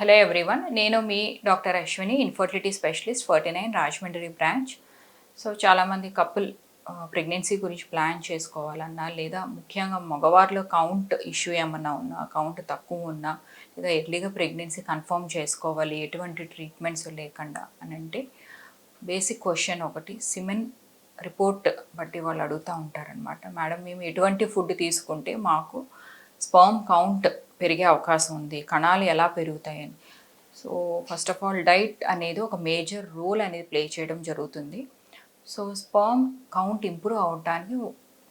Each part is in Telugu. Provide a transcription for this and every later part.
హలో ఎవ్రీవన్, నేను మీ doctor Ashwini, infertility specialist 49 Rajahmundry branch. So చాలామంది కపుల్ ప్రెగ్నెన్సీ గురించి ప్లాన్ చేసుకోవాలన్నా, లేదా ముఖ్యంగా మగవారిలో కౌంట్ ఇష్యూ ఏమన్నా ఉన్నా, కౌంట్ తక్కువ ఉన్నా, లేదా ఎర్లీగా ప్రెగ్నెన్సీ కన్ఫర్మ్ చేసుకోవాలి ఎటువంటి ట్రీట్మెంట్స్ లేకుండా అని అంటే బేసిక్ క్వశ్చన్ ఒకటి సిమెన్ రిపోర్ట్ బట్టి వాళ్ళు అడుగుతూ ఉంటారనమాట. మేడం, మేము ఎటువంటి ఫుడ్ తీసుకుంటే మాకు స్పర్మ్ కౌంట్ పెరిగే అవకాశం ఉంది, కణాలు ఎలా పెరుగుతాయని. So first of all diet అనేది ఒక మేజర్ రోల్ అనేది ప్లే చేయడం జరుగుతుంది. సో స్పర్మ్ కౌంట్ ఇంప్రూవ్ అవడానికి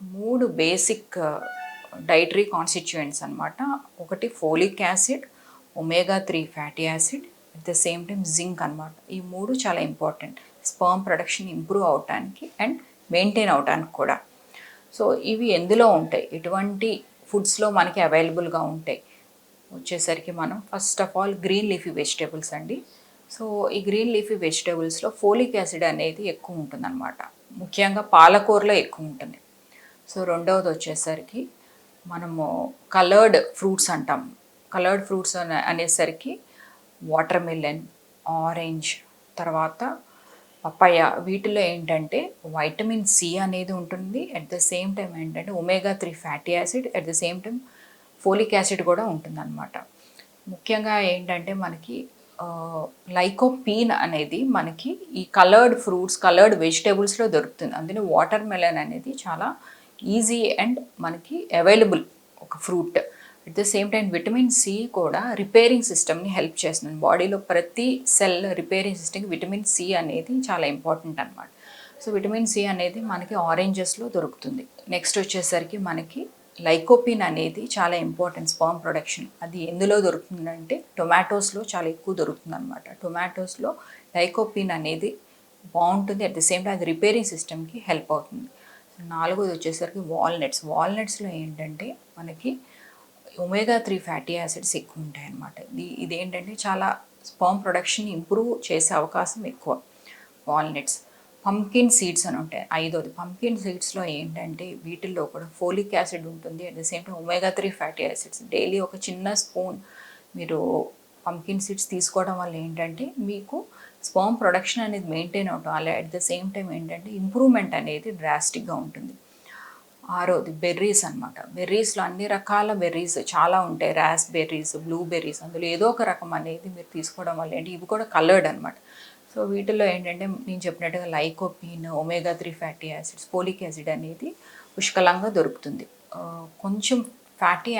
3 బేసిక్ డైటరీ కాన్స్టిట్యూయెంట్స్ అనమాట. ఒకటి folic acid, omega 3 fatty acid, at the same time zinc అనమాట. ఈ 3 చాలా ఇంపార్టెంట్ స్పర్మ్ ప్రొడక్షన్ ఇంప్రూవ్ అవడానికి అండ్ మెయింటైన్ అవడానికి కూడా. సో ఇవి ఎందులో ఉంటాయి, ఎటువంటి ఫుడ్స్లో మనకి అవైలబుల్గా ఉంటాయి వచ్చేసరికి మనం first of all green leafy vegetables అండి. సో ఈ గ్రీన్ లీఫీ వెజిటేబుల్స్లో ఫోలిక్ యాసిడ్ అనేది ఎక్కువ ఉంటుందన్నమాట. ముఖ్యంగా పాలకూరలో ఎక్కువ ఉంటుంది. సో రెండవది వచ్చేసరికి మనము కలర్డ్ ఫ్రూట్స్ అంటాం. కలర్డ్ ఫ్రూట్స్ అనేసరికి వాటర్ మిలన్, ఆరెంజ్, తర్వాత పపాయ. వీటిలో ఏంటంటే వైటమిన్ సి అనేది ఉంటుంది. అట్ ద సేమ్ టైం ఏంటంటే omega 3 fatty acid, at the same time folic acid కూడా ఉంటుందన్నమాట. ముఖ్యంగా ఏంటంటే మనకి లైకోపీన్ అనేది మనకి ఈ కలర్డ్ ఫ్రూట్స్, కలర్డ్ వెజిటేబుల్స్లో దొరుకుతుంది. అందులో వాటర్ మెలన్ అనేది చాలా ఈజీ అండ్ మనకి అవైలబుల్ ఒక fruit. At the same time vitamin C కూడా రిపేరింగ్ సిస్టమ్ని హెల్ప్ చేస్తుంది. బాడీలో ప్రతి సెల్ రిపేరింగ్ సిస్టమ్కి విటమిన్ సి అనేది చాలా ఇంపార్టెంట్ అనమాట. సో విటమిన్ సి అనేది మనకి ఆరెంజెస్లో దొరుకుతుంది. నెక్స్ట్ వచ్చేసరికి మనకి లైకోపిన్ అనేది చాలా ఇంపార్టెంట్ స్పర్మ్ ప్రొడక్షన్. అది ఎందులో దొరుకుతుందంటే టొమాటోస్లో చాలా ఎక్కువ దొరుకుతుంది అనమాట. టొమాటోస్లో లైకోపిన్ అనేది బాగుంటుంది. అట్ ద సేమ్ టైం అది రిపేరింగ్ సిస్టమ్కి హెల్ప్ అవుతుంది. నాలుగోది వచ్చేసరికి వాల్నట్స్. వాల్నట్స్లో ఏంటంటే మనకి ఒమేగా 3 ఫ్యాటీ యాసిడ్స్ ఎక్కువ ఉంటాయి అన్నమాట. ఇదేంటంటే చాలా స్పర్మ్ ప్రొడక్షన్ ఇంప్రూవ్ చేసే అవకాశం ఎక్కువ వాల్నట్స్. పంకిన్ సీడ్స్ అని ఉంటాయి ఐదోది. పంకిన్ సీడ్స్లో ఏంటంటే వీటిల్లో కూడా ఫోలిక్ యాసిడ్ ఉంటుంది. At the same time omega 3 fatty acids. Daily ఒక చిన్న స్పూన్ మీరు పంకిన్ సీడ్స్ తీసుకోవడం వల్ల ఏంటంటే మీకు స్పర్మ్ ప్రొడక్షన్ అనేది మెయింటైన్ అవటం, అలా అట్ ద సేమ్ టైం ఏంటంటే ఇంప్రూవ్మెంట్ అనేది డ్రాస్టిక్గా ఉంటుంది. ఆరోది బెర్రీస్ అనమాట. బెర్రీస్లో అన్ని రకాల బెర్రీస్ చాలా ఉంటాయి. రాస్బెర్రీస్, బ్లూబెర్రీస్, అందులో ఏదో ఒక రకం అనేది మీరు తీసుకోవడం వల్ల ఏంటి ఇవి కూడా కలర్డ్ అనమాట. సో వీటిలో ఏంటంటే నేను చెప్పినట్టుగా lycopene, omega 3 fatty acids, folic acid అనేది పుష్కలంగా దొరుకుతుంది. కొంచెం ఫ్యాటీ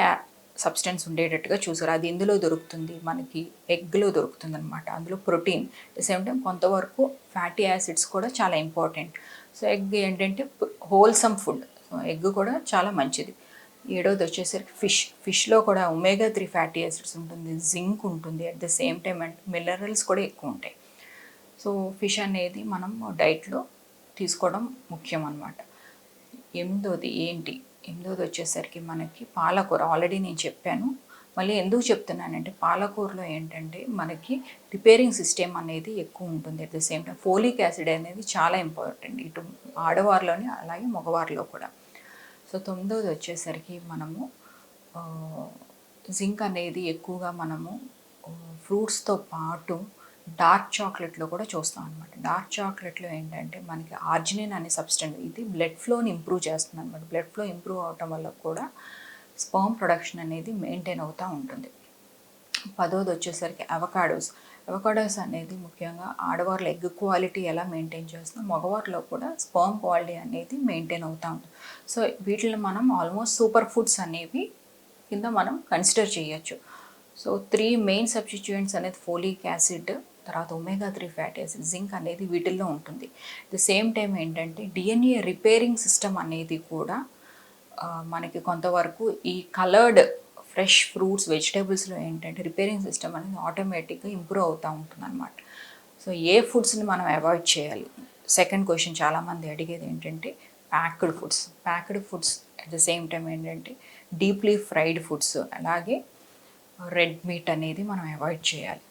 సబ్స్టెన్స్ ఉండేటట్టుగా చూసారు. అది ఎందులో దొరుకుతుంది, మనకి ఎగ్లో దొరుకుతుంది అనమాట. అందులో ప్రోటీన్, సేమ్ టైం కొంతవరకు ఫ్యాటీ యాసిడ్స్ కూడా చాలా ఇంపార్టెంట్. సో ఎగ్ ఏంటంటే హోల్సమ్ ఫుడ్. ఎగ్ కూడా చాలా మంచిది. ఏడోది వచ్చేసరికి ఫిష్లో కూడా ఒమేగా 3 ఫ్యాటీ యాసిడ్స్ ఉంటుంది, జింక్ ఉంటుంది, అట్ ద సేమ్ టైం అంటే మినరల్స్ కూడా ఎక్కువ ఉంటాయి. సో ఫిష్ అనేది మనం డైట్లో తీసుకోవడం ముఖ్యం అన్నమాట. ఎనిమిదోది వచ్చేసరికి మనకి పాలకూర. ఆల్రెడీ నేను చెప్పాను, మళ్ళీ ఎందుకు చెప్తున్నానంటే పాలకూరలో ఏంటంటే మనకి రిపేరింగ్ సిస్టమ్ అనేది ఎక్కువ ఉంటుంది. At the same time folic acid అనేది చాలా ఇంపార్టెంట్ ఇటు ఆడవారిలోని అలాగే మగవారిలో కూడా. సో తొమ్మిదోది వచ్చేసరికి మనము జింక్ అనేది ఎక్కువగా మనము ఫ్రూట్స్తో పాటు డార్క్ చాక్లెట్లో కూడా చూస్తాం అనమాట. డార్క్ చాక్లెట్లో ఏంటంటే మనకి ఆర్జినిన్ అనే సబ్స్టెన్స్, ఇది బ్లడ్ ఫ్లోని ఇంప్రూవ్ చేస్తుంది అనమాట. బ్లడ్ ఫ్లో ఇంప్రూవ్ అవటం వల్ల కూడా స్పర్మ్ ప్రొడక్షన్ అనేది మెయింటైన్ అవుతూ ఉంటుంది. పదోది వచ్చేసరికి అవకాడోస్ అనేది ముఖ్యంగా ఆడవారిలో ఎగ్ క్వాలిటీ ఎలా మెయింటైన్ చేస్తుందో మగవారిలో కూడా స్పర్మ్ క్వాలిటీ అనేది మెయింటైన్ అవుతూ ఉంటుంది. సో వీటిని మనం ఆల్మోస్ట్ సూపర్ ఫుడ్స్ అనేవి కింద మనం కన్సిడర్ చేయొచ్చు. సో 3 మెయిన్ సబ్స్టిట్యూయెంట్స్ అనేది ఫోలిక్ యాసిడ్, తర్వాత ఒమేగా 3 ఫ్యాటీ యాసిడ్, జింక్ అనేది వీటిల్లో ఉంటుంది. ద సేమ్ టైం ఏంటంటే డిఎన్ఏ రిపేరింగ్ సిస్టమ్ అనేది కూడా మనకి కొంతవరకు ఈ కలర్డ్ ఫ్రెష్ ఫ్రూట్స్, వెజిటేబుల్స్లో ఏంటంటే రిపేరింగ్ సిస్టమ్ అనేది ఆటోమేటిక్గా ఇంప్రూవ్ అవుతూ ఉంటుంది అనమాట. సో ఏ ఫుడ్స్ని మనం అవాయిడ్ చేయాలి? సెకండ్ క్వశ్చన్ చాలామంది అడిగేది ఏంటంటే packed foods at the same time ఏంటంటే డీప్లీ ఫ్రైడ్ ఫుడ్స్, అలాగే రెడ్ మీట్ అనేది మనం అవాయిడ్ చేయాలి.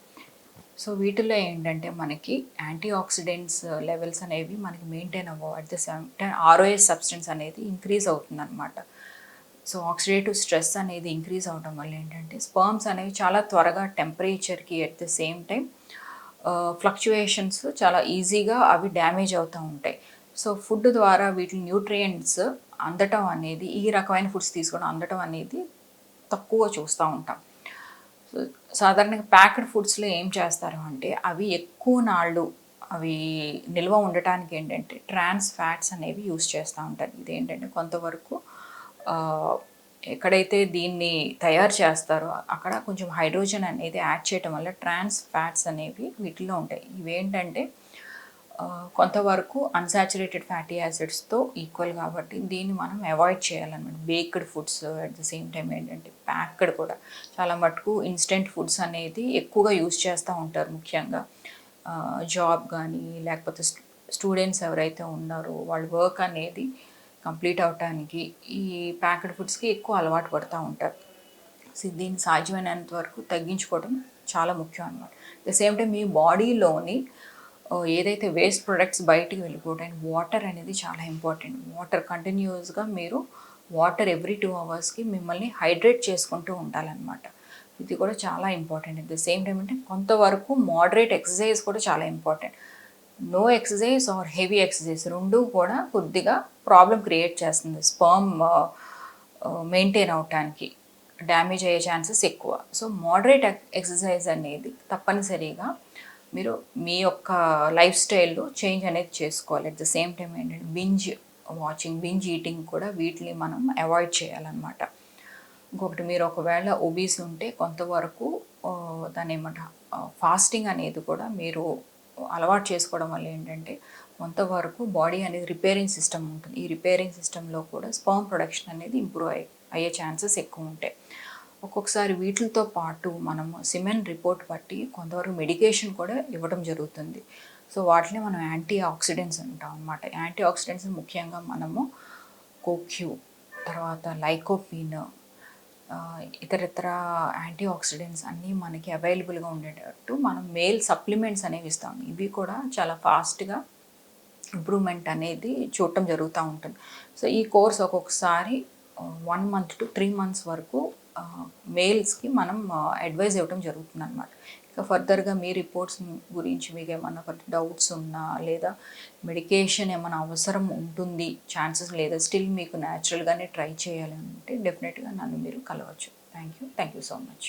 సో వీటిల్లో ఏంటంటే మనకి యాంటీ ఆక్సిడెంట్స్ లెవెల్స్ అనేవి మనకి మెయింటైన్ అవ్వవు. At the same time ROS substance అనేది ఇంక్రీజ్ అవుతుంది అనమాట. సో ఆక్సిడేటివ్ స్ట్రెస్ అనేది ఇంక్రీజ్ అవడం వల్ల ఏంటంటే స్పర్మ్స్ అనేవి చాలా త్వరగా టెంపరేచర్కి at the same time fluctuations చాలా ఈజీగా అవి డ్యామేజ్ అవుతూ ఉంటాయి. సో ఫుడ్ ద్వారా వీటి న్యూట్రియంట్స్ అందటం అనేది, ఈ రకమైన ఫుడ్స్ తీసుకోవడం అందటం అనేది తక్కువ చూస్తూ ఉంటాం. సో సాధారణంగా ప్యాక్డ్ ఫుడ్స్లో ఏం చేస్తారు అంటే అవి ఎక్కువ నాళ్ళు అవి నిల్వ ఉండటానికి ఏంటంటే ట్రాన్స్ ఫ్యాట్స్ అనేవి యూస్ చేస్తూ ఉంటారు. ఇదేంటంటే కొంతవరకు ఎక్కడైతే దీన్ని తయారు చేస్తారో అక్కడ కొంచెం హైడ్రోజన్ అనేది యాడ్ చేయటం వల్ల ట్రాన్స్ ఫ్యాట్స్ అనేవి వీటిలో ఉంటాయి. ఇవేంటంటే కొంతవరకు అన్సాచురేటెడ్ ఫ్యాటీ యాసిడ్స్తో ఈక్వల్ కాబట్టి దీన్ని మనం అవాయిడ్ చేయాలన్నమాట. Baked foods at the same time ఏంటంటే ప్యాక్డ్ కూడా చాలా మటుకు ఇన్స్టెంట్ ఫుడ్స్ అనేది ఎక్కువగా యూస్ చేస్తూ ఉంటారు. ముఖ్యంగా జాబ్ కానీ లేకపోతే స్టూడెంట్స్ ఎవరైతే ఉన్నారో వాళ్ళ వర్క్ అనేది కంప్లీట్ అవటానికి ఈ ప్యాక్డ్ ఫుడ్స్కి ఎక్కువ అలవాటు పడుతూ ఉంటారు. సో దీన్ని సాధ్యమైనంత వరకు తగ్గించుకోవడం చాలా ముఖ్యం అన్నమాట. అట్ ద సేమ్ టైం మీ బాడీలోని ఏదైతే వేస్ట్ ప్రొడక్ట్స్ బయటికి వెళ్ళిపోవడానికి వాటర్ అనేది చాలా ఇంపార్టెంట్. వాటర్ కంటిన్యూస్గా మీరు వాటర్ ఎవ్రీ 2 అవర్స్కి మిమ్మల్ని హైడ్రేట్ చేసుకుంటూ ఉండాలన్నమాట. ఇది కూడా చాలా important. At the same time అంటే కొంతవరకు మోడరేట్ ఎక్సర్సైజ్ కూడా చాలా important. No exercise or heavy exercise రెండు కూడా కొద్దిగా ప్రాబ్లం క్రియేట్ చేస్తుంది స్పర్మ్ మెయింటైన్ అవటానికి, డ్యామేజ్ అయ్యే ఛాన్సెస్ ఎక్కువ. సో మోడరేట్ ఎక్సర్సైజ్ అనేది తప్పనిసరిగా మీరు మీ యొక్క లైఫ్ స్టైల్లో చేంజ్ అనేది చేసుకోవాలి. అట్ ద సేమ్ టైం ఏంటంటే బింజ్ వాచింగ్, బింజ్ ఈటింగ్ కూడా వీటిని మనం అవాయిడ్ చేయాలన్నమాట. ఇంకొకటి మీరు ఒకవేళ ఒబీస్ ఉంటే కొంతవరకు దాన్ని ఏమంటారు ఫాస్టింగ్ అనేది కూడా మీరు అలవాటు చేసుకోవడం వల్ల ఏంటంటే కొంతవరకు బాడీ అనేది రిపేరింగ్ సిస్టమ్ ఉంటుంది. ఈ రిపేరింగ్ సిస్టంలో కూడా స్పర్మ్ ప్రొడక్షన్ అనేది ఇంప్రూవ్ అయ్యే ఛాన్సెస్ ఎక్కువ ఉంటాయి. ఒక్కొక్కసారి వీటితో పాటు మనము సిమెన్ రిపోర్ట్ బట్టి కొంతవరకు మెడికేషన్ కూడా ఇవ్వడం జరుగుతుంది. సో వాటిని మనం యాంటీ ఆక్సిడెంట్స్ అంటాం అన్నమాట. యాంటీ ఆక్సిడెంట్స్ ముఖ్యంగా మనము కోక్యూ, తర్వాత లైకోపీన్, ఇతరత్ర యాంటీ ఆక్సిడెంట్స్ అన్నీ మనకి అవైలబుల్గా ఉండేటట్టు మనం మేల్ సప్లిమెంట్స్ అనేవి ఇస్తాం. ఇవి కూడా చాలా ఫాస్ట్గా ఇంప్రూవ్మెంట్ అనేది చూడటం జరుగుతూ ఉంటుంది. సో ఈ కోర్స్ ఒక్కొక్కసారి 1 month to 3 months వరకు మేల్స్కి మనం అడ్వైజ్ ఇవ్వడం జరుగుతుంది అనమాట. ఇక ఫర్దర్గా మీ రిపోర్ట్స్ గురించి మీకు ఏమన్నా డౌట్స్ ఉన్నా లేదా మెడికేషన్ ఏమైనా అవసరం ఉంటుంది ఛాన్సెస్ లేదా స్టిల్ మీకు న్యాచురల్గానే ట్రై చేయాలి అంటే డెఫినెట్గా నన్ను మీరు కలవచ్చు. Thank you so much.